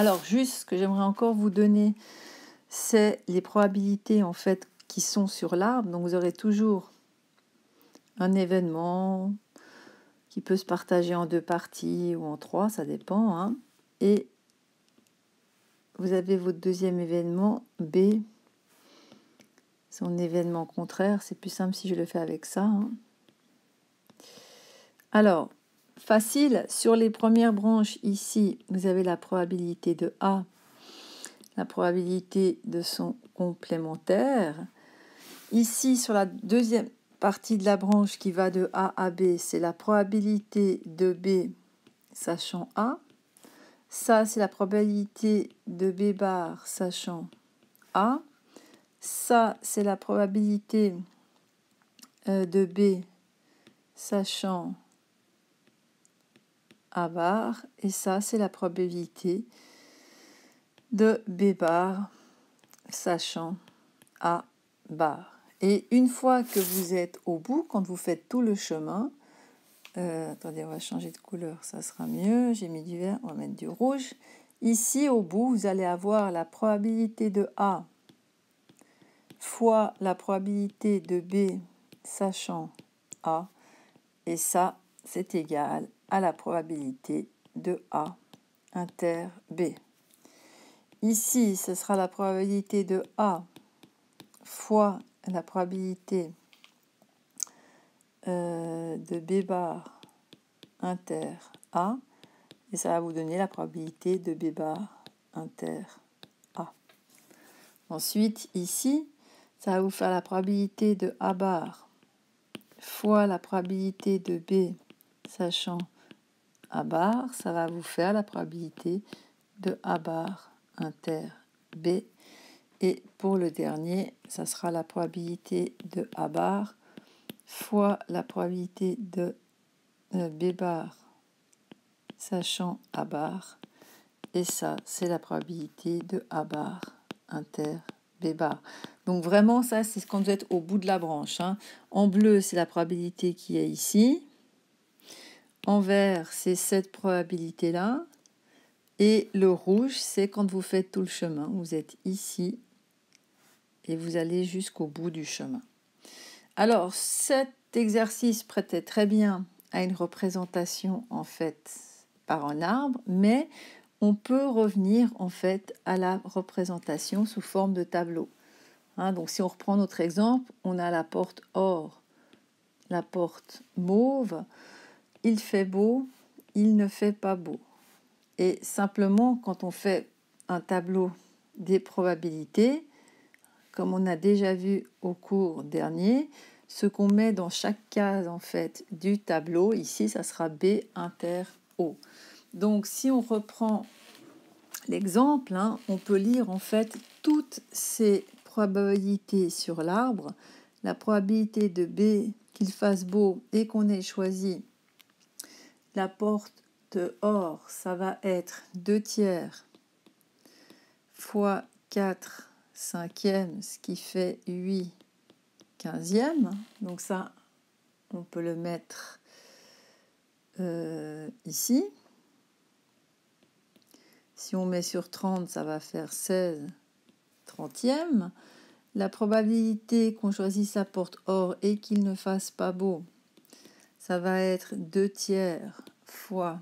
Alors, juste ce que j'aimerais encore vous donner, c'est les probabilités en fait qui sont sur l'arbre. Donc, vous aurez toujours un événement qui peut se partager en 2 parties ou en 3, ça dépend, hein. Et vous avez votre deuxième événement, B. Son événement contraire, c'est plus simple si je le fais avec ça, hein. Alors, facile, sur les premières branches ici, vous avez la probabilité de A, la probabilité de son complémentaire. Ici, sur la deuxième partie de la branche qui va de A à B, c'est la probabilité de B sachant A. Ça, c'est la probabilité de B bar sachant A. Ça, c'est la probabilité de B sachant A bar. Et ça, c'est la probabilité de B bar sachant A bar. Et une fois que vous êtes au bout, quand vous faites tout le chemin, attendez, on va changer de couleur, ça sera mieux. J'ai mis du vert, on va mettre du rouge. Ici, au bout, vous allez avoir la probabilité de A fois la probabilité de B sachant A. Et ça, c'est égal à la probabilité de A inter B. Ici, ce sera la probabilité de A fois la probabilité de B bar inter A. Et ça va vous donner la probabilité de B bar inter A. Ensuite, ici, ça va vous faire la probabilité de A bar fois la probabilité de B sachant A bar. Ça va vous faire la probabilité de A bar inter B. Et pour le dernier, ça sera la probabilité de A bar fois la probabilité de B bar sachant A bar. Et ça, c'est la probabilité de A bar inter B bar. Donc vraiment, ça, c'est quand vous êtes au bout de la branche, hein. En bleu, c'est la probabilité qui est ici. En vert, c'est cette probabilité-là. Et le rouge, c'est quand vous faites tout le chemin. Vous êtes ici et vous allez jusqu'au bout du chemin. Alors, cet exercice prêtait très bien à une représentation, en fait, par un arbre, mais on peut revenir, en fait, à la représentation sous forme de tableau. Hein, donc, si on reprend notre exemple, on a la porte or, la porte mauve. Il fait beau, il ne fait pas beau. Et simplement, quand on fait un tableau des probabilités, comme on a déjà vu au cours dernier, ce qu'on met dans chaque case en fait du tableau, ici, ça sera B inter O. Donc, si on reprend l'exemple, hein, on peut lire en fait toutes ces probabilités sur l'arbre. La probabilité de B qu'il fasse beau et qu'on ait choisi la porte or, ça va être 2 tiers fois 4 cinquièmes, ce qui fait 8 quinzièmes. Donc ça, on peut le mettre ici. Si on met sur 30, ça va faire 16 trentièmes. La probabilité qu'on choisisse la porte or et qu'il ne fasse pas beau, ça va être 2 tiers fois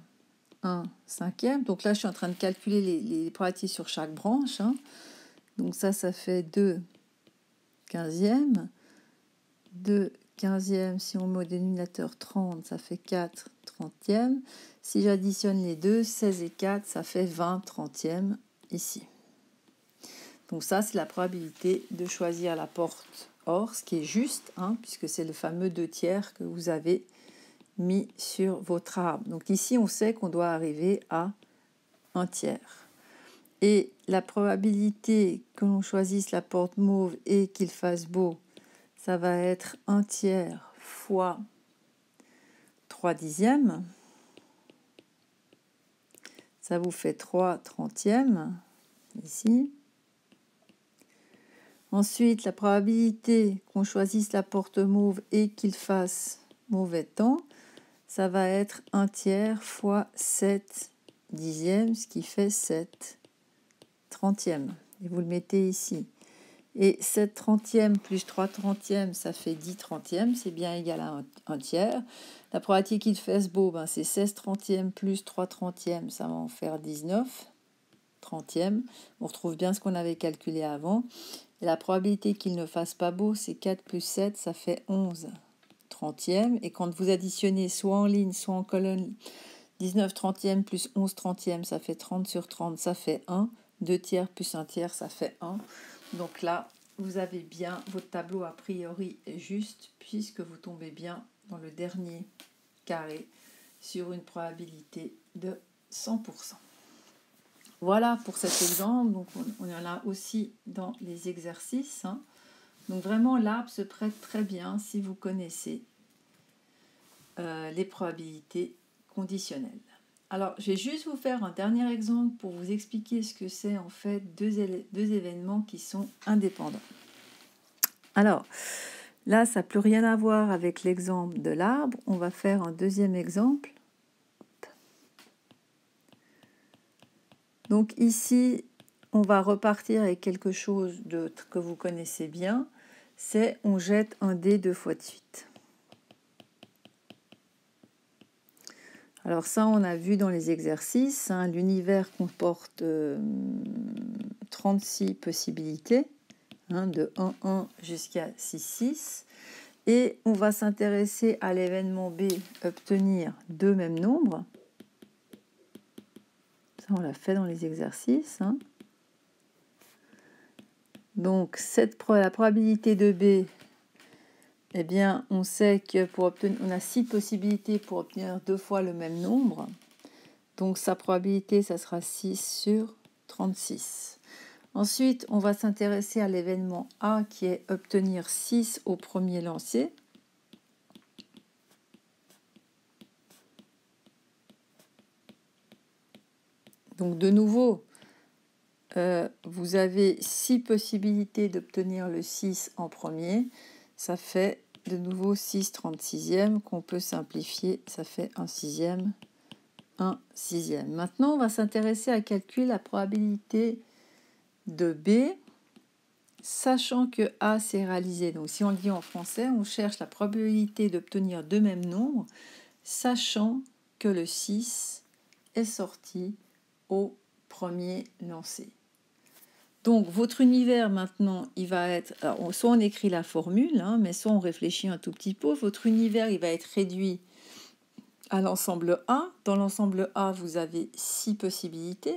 1 cinquième. Donc là, je suis en train de calculer les probabilités sur chaque branche, hein. Donc ça fait 2 quinzièmes. 2 quinzièmes, si on met au dénominateur 30, ça fait 4 trentièmes. Si j'additionne les deux, 16 et 4, ça fait 20 trentièmes ici. Donc ça, c'est la probabilité de choisir la porte or, ce qui est juste, hein, puisque c'est le fameux 2 tiers que vous avez mis sur votre arbre. Donc ici, on sait qu'on doit arriver à 1 tiers. Et la probabilité que l'on choisisse la porte mauve et qu'il fasse beau, ça va être 1 tiers fois 3 dixièmes. Ça vous fait 3 trentièmes ici. Ensuite, la probabilité qu'on choisisse la porte mauve et qu'il fasse mauvais temps, ça va être 1 tiers fois 7 dixièmes, ce qui fait 7 trentièmes. Et vous le mettez ici. Et 7 trentièmes plus 3 trentièmes, ça fait 10 trentièmes, c'est bien égal à un tiers. La probabilité qu'il fasse beau, ben, c'est 16 trentièmes plus 3 trentièmes, ça va en faire 19 trentièmes. On retrouve bien ce qu'on avait calculé avant. Et la probabilité qu'il ne fasse pas beau, c'est 4 plus 7, ça fait 11 trentièmes. Et quand vous additionnez soit en ligne, soit en colonne, 19 trentièmes plus 11 trentièmes, ça fait 30 sur 30, ça fait 1. 2 tiers plus 1 tiers, ça fait 1. Donc là, vous avez bien votre tableau a priori juste, puisque vous tombez bien dans le dernier carré sur une probabilité de 100%. Voilà pour cet exemple. Donc on en a aussi dans les exercices. Donc vraiment, l'arbre se prête très bien si vous connaissez les probabilités conditionnelles. Alors, je vais juste vous faire un dernier exemple pour vous expliquer ce que c'est en fait deux événements qui sont indépendants. Alors, là, ça n'a plus rien à voir avec l'exemple de l'arbre. On va faire un deuxième exemple. Donc ici, on va repartir avec quelque chose d'autre que vous connaissez bien. C'est on jette un dé 2 fois de suite. Alors ça, on a vu dans les exercices, l'univers comporte 36 possibilités, de 1,1 jusqu'à 6,6. Et on va s'intéresser à l'événement B, obtenir deux mêmes nombres. Ça, on l'a fait dans les exercices. Donc, la probabilité de B, eh bien, on sait que on a 6 possibilités pour obtenir deux fois le même nombre. Donc, sa probabilité, ça sera 6 sur 36. Ensuite, on va s'intéresser à l'événement A qui est obtenir 6 au premier lancer. Donc, de nouveau, vous avez 6 possibilités d'obtenir le 6 en premier. Ça fait de nouveau 6 36e qu'on peut simplifier. Ça fait un sixième, un sixième. Maintenant, on va s'intéresser à calculer la probabilité de B, sachant que A s'est réalisé. Donc, si on le dit en français, on cherche la probabilité d'obtenir deux mêmes nombres, sachant que le 6 est sorti au premier lancer. Donc, votre univers, maintenant, il va être... Alors, soit on écrit la formule, mais soit on réfléchit un tout petit peu. Votre univers, il va être réduit à l'ensemble A. Dans l'ensemble A, vous avez 6 possibilités.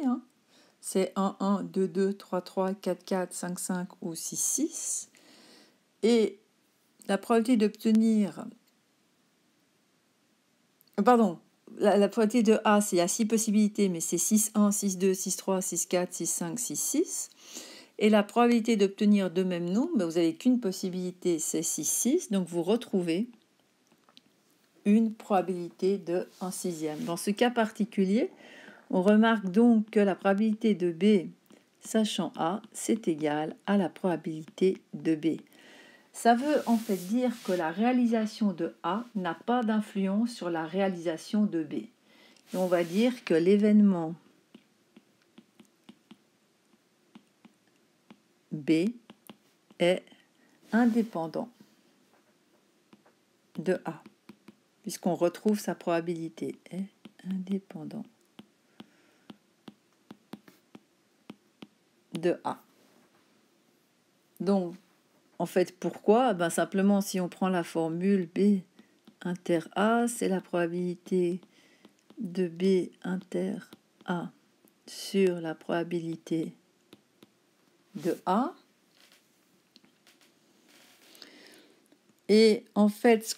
C'est 1, 1, 2, 2, 3, 3, 4, 4, 5, 5 ou 6, 6. Et la probabilité d'obtenir... Pardon, la probabilité de A, il y a 6 possibilités, mais c'est 6, 1, 6, 2, 6, 3, 6, 4, 6, 5, 6, 6. Et la probabilité d'obtenir deux mêmes nombres, vous n'avez qu'une possibilité, c'est 6, 6. Donc vous retrouvez une probabilité de 1 sixième. Dans ce cas particulier, on remarque donc que la probabilité de B, sachant A, c'est égal à la probabilité de B. Ça veut en fait dire que la réalisation de A n'a pas d'influence sur la réalisation de B. Et on va dire que l'événement B est indépendant de A, puisqu'on retrouve sa probabilité est indépendant de A. Donc, en fait, pourquoi? Simplement, si on prend la formule B inter A, c'est la probabilité de B inter A sur la probabilité de A. Et en fait, ce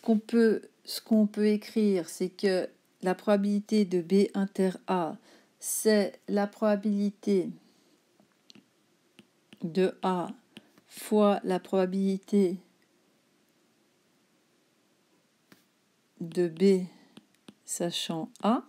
qu'on peut écrire, c'est que la probabilité de B inter A, c'est la probabilité de A fois la probabilité de B sachant A.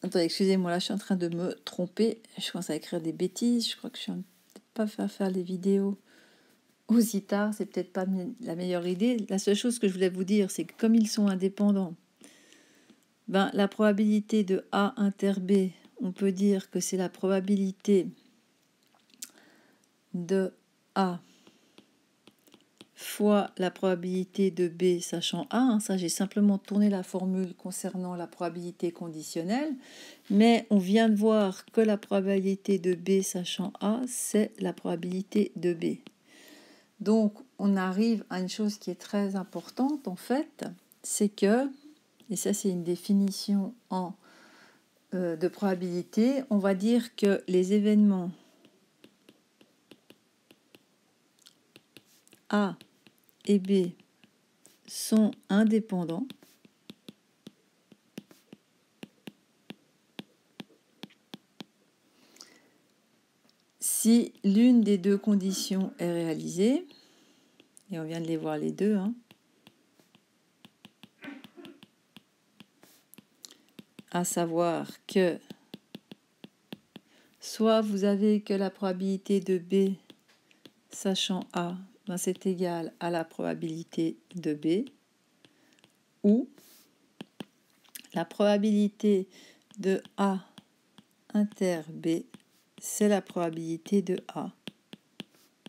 Attendez, excusez-moi, là je suis en train de me tromper. Je commence à écrire des bêtises. Je crois que je suis peut-être pas faire les vidéos aussi tard, c'est peut-être pas la meilleure idée. La seule chose que je voulais vous dire, c'est que comme ils sont indépendants, ben, la probabilité de A inter B, on peut dire que c'est la probabilité de A fois la probabilité de B sachant A. Hein, ça, j'ai simplement tourné la formule concernant la probabilité conditionnelle, mais on vient de voir que la probabilité de B sachant A, c'est la probabilité de B. Donc, on arrive à une chose qui est très importante, en fait, c'est que, et ça c'est une définition de probabilité, on va dire que les événements A et B sont indépendants si l'une des deux conditions est réalisée, et on vient de les voir les deux, hein, à savoir que soit vous avez que la probabilité de B sachant A, ben c'est égal à la probabilité de B, ou la probabilité de A inter B, c'est la probabilité de A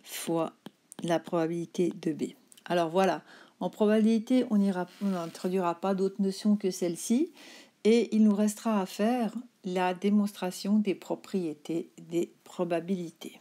fois la probabilité de B. Alors voilà, en probabilité, on n'introduira pas d'autres notions que celle-ci, et il nous restera à faire la démonstration des propriétés des probabilités.